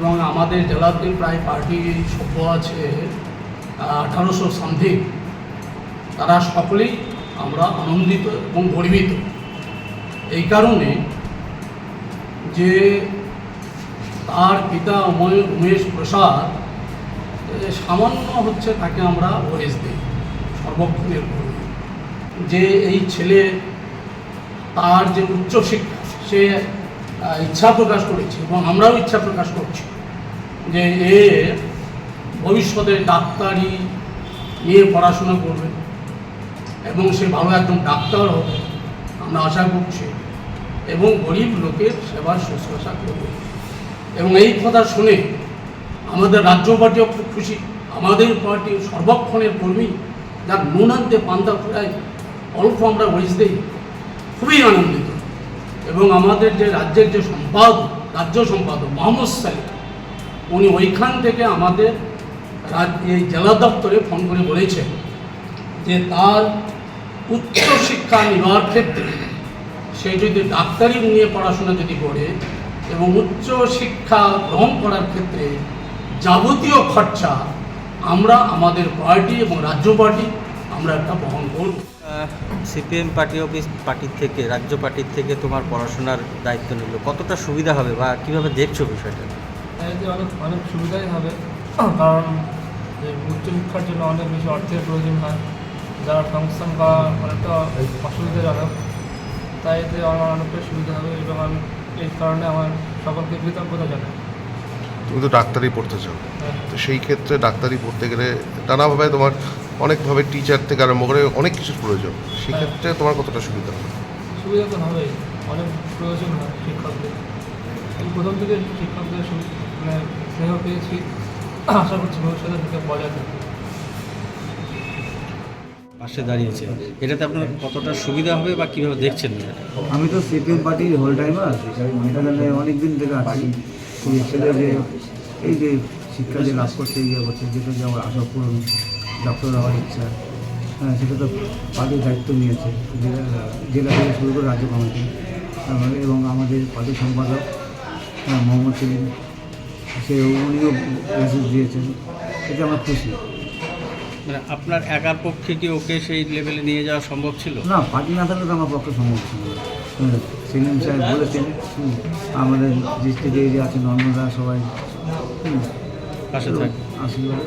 এবং আমাদের জেলাতে প্রায় পার্টি সভ্য আছে 1800 সামথিং। তারা সকলেই আমরা আনন্দিত এবং গর্বিত এই কারণে যে তার পিতা উমেশ প্রসাদ সামান্য হচ্ছে তাকে আমরা ওয়েস দিই সর্বক্ষণের করি যে এই ছেলে তার যে উচ্চশিক্ষা সে ইচ্ছা প্রকাশ করেছে এবং আমরাও ইচ্ছা প্রকাশ করছি যে এ ভবিষ্যতে ডাক্তারি নিয়ে পড়াশোনা করবে এবং সে ভালো একজন ডাক্তার হবে আমরা আশা করছি এবং গরিব লোকের সেবার শুশ্রূষা করবে। এবং এই কথা শুনে আমাদের রাজ্য পার্টিও খুব খুশি। আমাদের পার্টির সর্বক্ষণের কর্মী যার নুনান্তে পান্তা ফুরায় অল্প আমরা ওয়েজ দিই খুবই আনন্দিত। এবং আমাদের যে রাজ্যের যে রাজ্য সম্পাদক মোহাম্মদ সালিম উনি ওইখান থেকে আমাদের এই জেলা দপ্তরে ফোন করে বলেছেন যে তার উচ্চশিক্ষা নেওয়ার ক্ষেত্রে সে যদি ডাক্তারি নিয়ে পড়াশোনা যদি করে এবং উচ্চশিক্ষা গ্রহণ করার ক্ষেত্রে যাবতীয় খরচা আমরা আমাদের পার্টি এবং রাজ্য পার্টি আমরা একটা বহন করব। সিপিএম পার্টির থেকে রাজ্য পার্টির থেকে তোমার পড়াশোনার দায়িত্ব নিল, কতটা সুবিধা হবে বা কীভাবে দেখছো বিষয়টা? অনেক সুবিধাই হবে, কারণ উচ্চশিক্ষার জন্য অনেক বেশি অর্থের প্রয়োজন হয়, যারা সংস্থান বা অনেকটা অসুবিধাজনক, তাই এতে আমার অনেকটা সুবিধা হবে এবং আমি এই কারণে আমার সকলকে কৃতজ্ঞতা জানাই। তুমি তো ডাক্তারি পড়তে চাও, তো সেই ক্ষেত্রে ডাক্তারি পড়তে গেলে নানাভাবে তোমার অনেকভাবে টিচার থেকে আরম্ভ করে অনেক কিছুর প্রয়োজন, সেক্ষেত্রে তোমার কতটা সুবিধা হবে? সুবিধা তো হবেই, অনেক প্রয়োজন হয় শিক্ষকদের। আমি প্রথম থেকে শিক্ষকদের মানে স্নেহ পেয়েছি, আশা করছি ভবিষ্যতে থেকে বজায় থাকবে। পাশে দাঁড়িয়েছে, এটাতে আপনার কতটা সুবিধা হবে বা কীভাবে দেখছেন? আমি তো সিপিএম পার্টির হোল টাইমার, এখানে অনেক দিন থেকে আছি। ছেলে যে এই যে শিক্ষা যে লাভ করতে ইয়ে করছে, যেটা যে আমার আশা পূরণ ডক্টর হওয়ার ইচ্ছা, হ্যাঁ সেটা তো পার্টির দায়িত্ব নিয়েছে জেলা থেকে শুরু করে রাজ্য কমিটি এবং আমাদের পার্টির সম্পাদক মোহাম্মদ সেলিম সে উনিও মেসেজ দিয়েছেন, এটা আমার খুশি। মানে আপনার একার পক্ষে কি ওকে সেই লেভেলে নিয়ে যাওয়া সম্ভব ছিল? না, পার্টি না থাকলে তো আমার পক্ষে সম্ভব ছিল। সেলিম সাহেব বলেছেন আমাদের ডিস্ট্রিক্টে যে আছে নর্মদা সবাই পাশে থাকে আশীর্বাদ